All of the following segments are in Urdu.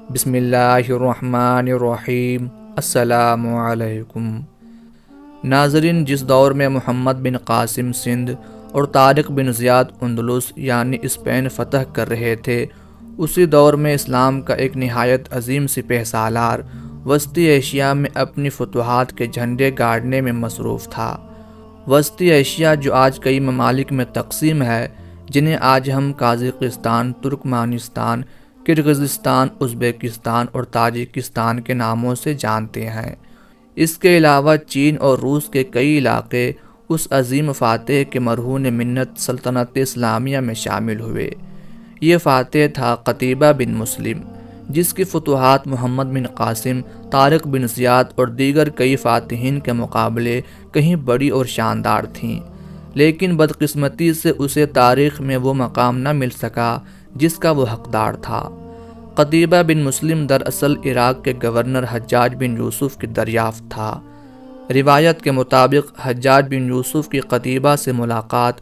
بسم اللہ الرحمن الرحیم۔ السلام علیکم ناظرین، جس دور میں محمد بن قاسم سندھ اور طارق بن زیاد اندلس یعنی اسپین فتح کر رہے تھے، اسی دور میں اسلام کا ایک نہایت عظیم سپہ سالار وسطی ایشیا میں اپنی فتوحات کے جھنڈے گاڑنے میں مصروف تھا۔ وسطی ایشیا جو آج کئی ممالک میں تقسیم ہے، جنہیں آج ہم قازقستان، ترکمانستان، کرغزستان، ازبکستان اور تاجکستان کے ناموں سے جانتے ہیں۔ اس کے علاوہ چین اور روس کے کئی علاقے اس عظیم فاتح کے مرہون منت سلطنت اسلامیہ میں شامل ہوئے۔ یہ فاتح تھا قتیبہ بن مسلم، جس کی فتوحات محمد بن قاسم، طارق بن زیاد اور دیگر کئی فاتحین کے مقابلے کہیں بڑی اور شاندار تھیں، لیکن بدقسمتی سے اسے تاریخ میں وہ مقام نہ مل سکا جس کا وہ حقدار تھا۔ قتیبہ بن مسلم دراصل عراق کے گورنر حجاج بن یوسف کی دریافت تھا۔ روایت کے مطابق حجاج بن یوسف کی قتیبہ سے ملاقات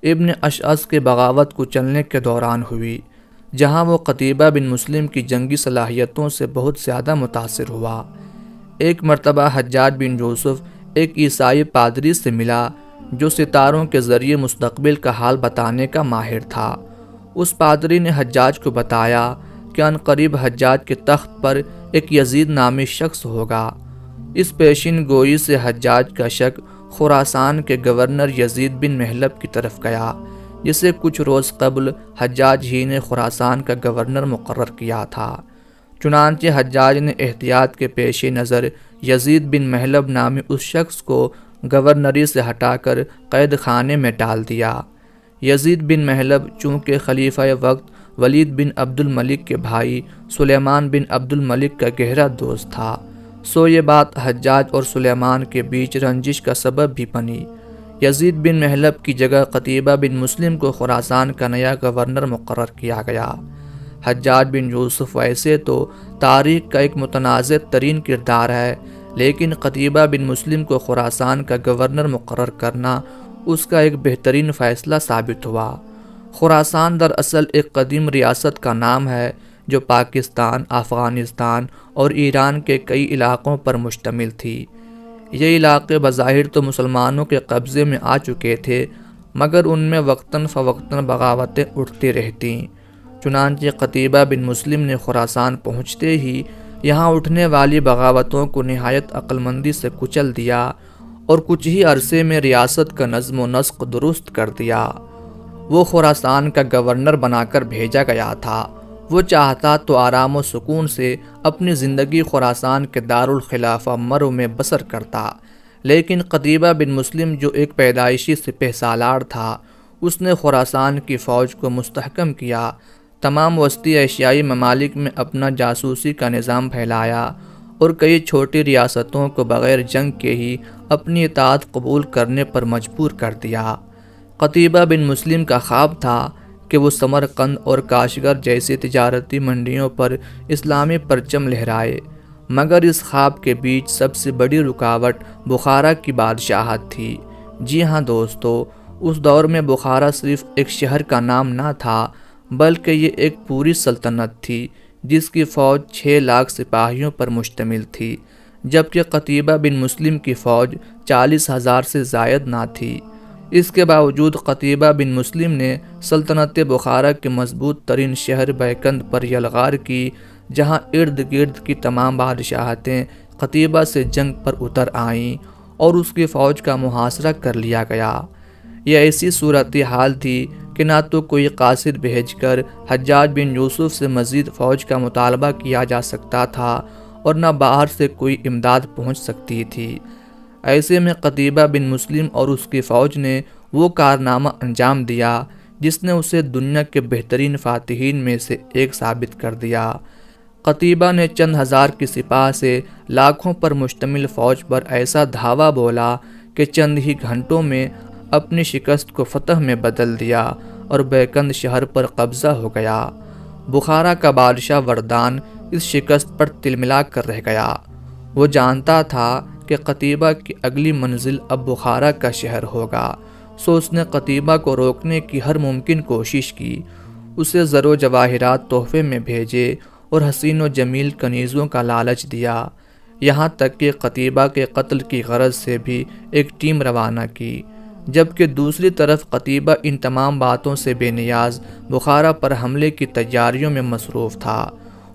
ابن اشعث کے بغاوت کو چلنے کے دوران ہوئی، جہاں وہ قتیبہ بن مسلم کی جنگی صلاحیتوں سے بہت زیادہ متاثر ہوا۔ ایک مرتبہ حجاج بن یوسف ایک عیسائی پادری سے ملا جو ستاروں کے ذریعے مستقبل کا حال بتانے کا ماہر تھا۔ اس پادری نے حجاج کو بتایا کہ عنقریب حجاج کے تخت پر ایک یزید نامی شخص ہوگا۔ اس پیشین گوئی سے حجاج کا شک خراسان کے گورنر یزید بن محلب کی طرف گیا، جسے کچھ روز قبل حجاج ہی نے خراسان کا گورنر مقرر کیا تھا۔ چنانچہ حجاج نے احتیاط کے پیش نظر یزید بن محلب نامی اس شخص کو گورنری سے ہٹا کر قید خانے میں ڈال دیا۔ یزید بن محلب چونکہ خلیفہ وقت ولید بن عبد الملک کے بھائی سلیمان بن عبد الملک کا گہرا دوست تھا، سو یہ بات حجاج اور سلیمان کے بیچ رنجش کا سبب بھی بنی۔ یزید بن محلب کی جگہ قتیبہ بن مسلم کو خراسان کا نیا گورنر مقرر کیا گیا۔ حجاج بن یوسف ویسے تو تاریخ کا ایک متنازع ترین کردار ہے، لیکن قتیبہ بن مسلم کو خراسان کا گورنر مقرر کرنا اس کا ایک بہترین فیصلہ ثابت ہوا۔ خراسان دراصل ایک قدیم ریاست کا نام ہے جو پاکستان، افغانستان اور ایران کے کئی علاقوں پر مشتمل تھی۔ یہ علاقے بظاہر تو مسلمانوں کے قبضے میں آ چکے تھے، مگر ان میں وقتاً فوقتاً بغاوتیں اٹھتی رہتیں۔ چنانچہ قتیبہ بن مسلم نے خراسان پہنچتے ہی یہاں اٹھنے والی بغاوتوں کو نہایت عقلمندی سے کچل دیا اور کچھ ہی عرصے میں ریاست کا نظم و نسق درست کر دیا۔ وہ خراسان کا گورنر بنا کر بھیجا گیا تھا۔ وہ چاہتا تو آرام و سکون سے اپنی زندگی خراسان کے دارالخلافہ مرو میں بسر کرتا، لیکن قتیبہ بن مسلم جو ایک پیدائشی سپہ سالار تھا، اس نے خراسان کی فوج کو مستحکم کیا، تمام وسطی ایشیائی ممالک میں اپنا جاسوسی کا نظام پھیلایا اور کئی چھوٹی ریاستوں کو بغیر جنگ کے ہی اپنی اطاعت قبول کرنے پر مجبور کر دیا۔ قتیبہ بن مسلم کا خواب تھا کہ وہ سمرقند اور کاشغر جیسی تجارتی منڈیوں پر اسلامی پرچم لہرائے، مگر اس خواب کے بیچ سب سے بڑی رکاوٹ بخارا کی بادشاہت تھی۔ جی ہاں دوستو، اس دور میں بخارا صرف ایک شہر کا نام نہ تھا، بلکہ یہ ایک پوری سلطنت تھی جس کی فوج 6 لاکھ سپاہیوں پر مشتمل تھی، جبکہ قتیبہ بن مسلم کی فوج 40,000 سے زائد نہ تھی۔ اس کے باوجود قتیبہ بن مسلم نے سلطنت بخارا کے مضبوط ترین شہر بیکند پر یلغار کی، جہاں ارد گرد کی تمام بادشاہتیں قتیبہ سے جنگ پر اتر آئیں اور اس کی فوج کا محاصرہ کر لیا گیا۔ یہ ایسی صورتحال تھی کہ نہ تو کوئی قاصد بھیج کر حجاج بن یوسف سے مزید فوج کا مطالبہ کیا جا سکتا تھا اور نہ باہر سے کوئی امداد پہنچ سکتی تھی۔ ایسے میں قتیبہ بن مسلم اور اس کی فوج نے وہ کارنامہ انجام دیا جس نے اسے دنیا کے بہترین فاتحین میں سے ایک ثابت کر دیا۔ قتیبہ نے چند ہزار کی سپاہ سے لاکھوں پر مشتمل فوج پر ایسا دھاوا بولا کہ چند ہی گھنٹوں میں اپنی شکست کو فتح میں بدل دیا اور بیکند شہر پر قبضہ ہو گیا۔ بخارا کا بادشاہ وردان اس شکست پر تلملا کر رہ گیا۔ وہ جانتا تھا کہ قتیبہ کی اگلی منزل اب بخارا کا شہر ہوگا، سو اس نے قتیبہ کو روکنے کی ہر ممکن کوشش کی، اسے زر و جواہرات تحفے میں بھیجے اور حسین و جمیل کنیزوں کا لالچ دیا، یہاں تک کہ قتیبہ کے قتل کی غرض سے بھی ایک ٹیم روانہ کی، جبکہ دوسری طرف قتیبہ ان تمام باتوں سے بے نیاز بخارا پر حملے کی تیاریوں میں مصروف تھا۔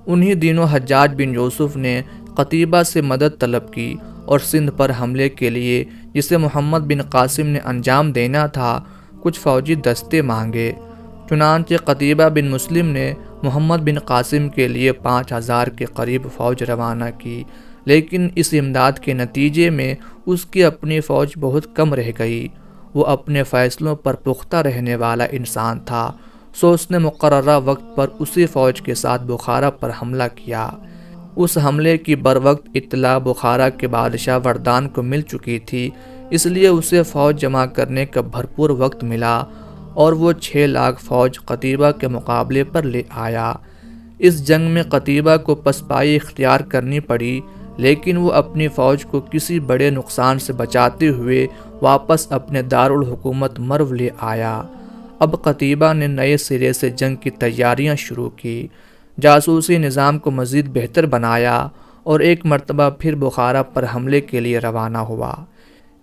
انہی دنوں حجاج بن یوسف نے قتیبہ سے مدد طلب کی اور سندھ پر حملے کے لیے، جسے محمد بن قاسم نے انجام دینا تھا، کچھ فوجی دستے مانگے۔ چنانچہ قتیبہ بن مسلم نے محمد بن قاسم کے لیے 5000 کے قریب فوج روانہ کی، لیکن اس امداد کے نتیجے میں اس کی اپنی فوج بہت کم رہ گئی۔ وہ اپنے فیصلوں پر پختہ رہنے والا انسان تھا، سو اس نے مقررہ وقت پر اسی فوج کے ساتھ بخارا پر حملہ کیا۔ اس حملے کی بروقت اطلاع بخارا کے بادشاہ وردان کو مل چکی تھی، اس لیے اسے فوج جمع کرنے کا بھرپور وقت ملا اور وہ 6 لاکھ فوج قتیبہ کے مقابلے پر لے آیا۔ اس جنگ میں قتیبہ کو پسپائی اختیار کرنی پڑی، لیکن وہ اپنی فوج کو کسی بڑے نقصان سے بچاتے ہوئے واپس اپنے دارالحکومت مرو لے آیا۔ اب قتیبہ نے نئے سرے سے جنگ کی تیاریاں شروع کی، جاسوسی نظام کو مزید بہتر بنایا اور ایک مرتبہ پھر بخارا پر حملے کے لیے روانہ ہوا۔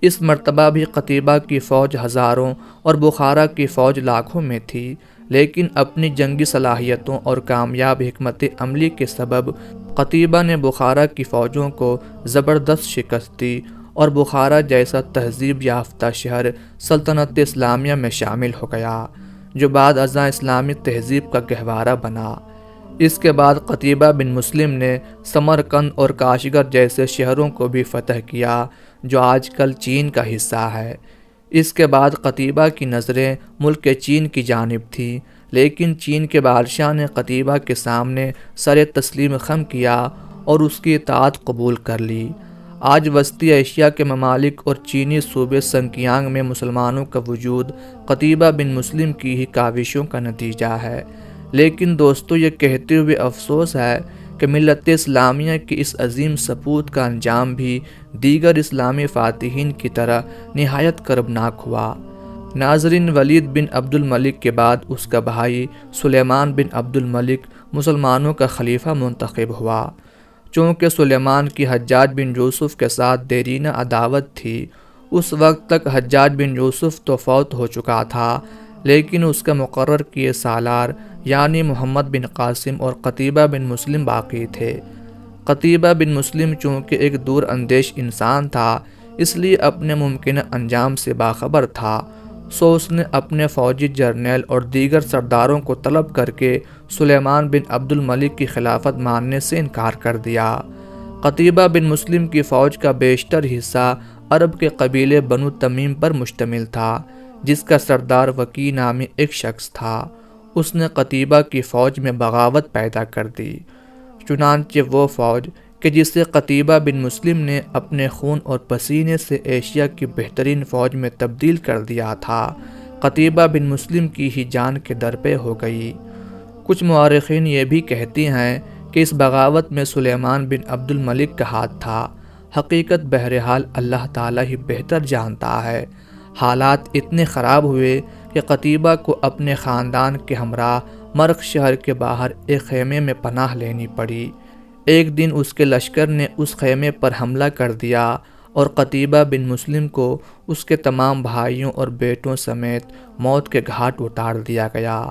اس مرتبہ بھی قتیبہ کی فوج ہزاروں اور بخارا کی فوج لاکھوں میں تھی، لیکن اپنی جنگی صلاحیتوں اور کامیاب حکمت عملی کے سبب قتیبہ نے بخارا کی فوجوں کو زبردست شکست دی اور بخارا جیسا تہذیب یافتہ شہر سلطنت اسلامیہ میں شامل ہو گیا، جو بعد ازاں اسلامی تہذیب کا گہوارہ بنا۔ اس کے بعد قتیبہ بن مسلم نے سمرقند اور کاشغر جیسے شہروں کو بھی فتح کیا، جو آج کل چین کا حصہ ہے۔ اس کے بعد قتیبہ کی نظریں ملک چین کی جانب تھیں، لیکن چین کے بادشاہ نے قتیبہ کے سامنے سر تسلیم خم کیا اور اس کی اطاعت قبول کر لی۔ آج وسطی ایشیا کے ممالک اور چینی صوبے سنکیانگ میں مسلمانوں کا وجود قتیبہ بن مسلم کی ہی کاوشوں کا نتیجہ ہے، لیکن دوستو یہ کہتے ہوئے افسوس ہے کہ ملت اسلامیہ کی اس عظیم سپوت کا انجام بھی دیگر اسلامی فاتحین کی طرح نہایت کربناک ہوا۔ ناظرین، ولید بن عبد الملک کے بعد اس کا بھائی سلیمان بن عبد الملک مسلمانوں کا خلیفہ منتخب ہوا۔ چونکہ سلیمان کی حجاج بن یوسف کے ساتھ دیرینہ عداوت تھی، اس وقت تک حجاج بن یوسف تو فوت ہو چکا تھا، لیکن اس کا مقرر کیے سالار یعنی محمد بن قاسم اور قتیبہ بن مسلم باقی تھے۔ قتیبہ بن مسلم چونکہ ایک دور اندیش انسان تھا، اس لیے اپنے ممکنہ انجام سے باخبر تھا، سو اس نے اپنے فوجی جرنیل اور دیگر سرداروں کو طلب کر کے سلیمان بن عبد الملک کی خلافت ماننے سے انکار کر دیا۔ قتیبہ بن مسلم کی فوج کا بیشتر حصہ عرب کے قبیلے بنو تمیم پر مشتمل تھا، جس کا سردار وکی نامی ایک شخص تھا۔ اس نے قتیبہ کی فوج میں بغاوت پیدا کر دی۔ چنانچہ وہ فوج کہ جسے قتیبہ بن مسلم نے اپنے خون اور پسینے سے ایشیا کی بہترین فوج میں تبدیل کر دیا تھا، قتیبہ بن مسلم کی ہی جان کے درپے ہو گئی۔ کچھ مورخین یہ بھی کہتے ہیں کہ اس بغاوت میں سلیمان بن عبد الملک کا ہاتھ تھا۔ حقیقت بہرحال اللہ تعالیٰ ہی بہتر جانتا ہے۔ حالات اتنے خراب ہوئے کہ قتیبہ کو اپنے خاندان کے ہمراہ مرخ شہر کے باہر ایک خیمے میں پناہ لینی پڑی۔ ایک دن اس کے لشکر نے اس خیمے پر حملہ کر دیا اور قتیبہ بن مسلم کو اس کے تمام بھائیوں اور بیٹوں سمیت موت کے گھاٹ اتار دیا گیا۔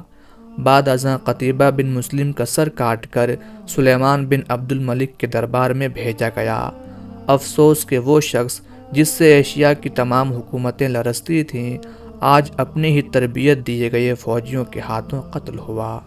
بعد ازاں قتیبہ بن مسلم کا سر کاٹ کر سلیمان بن عبد الملک کے دربار میں بھیجا گیا۔ افسوس کہ وہ شخص جس سے ایشیا کی تمام حکومتیں لرزتی تھیں، آج اپنی ہی تربیت دیے گئے فوجیوں کے ہاتھوں قتل ہوا۔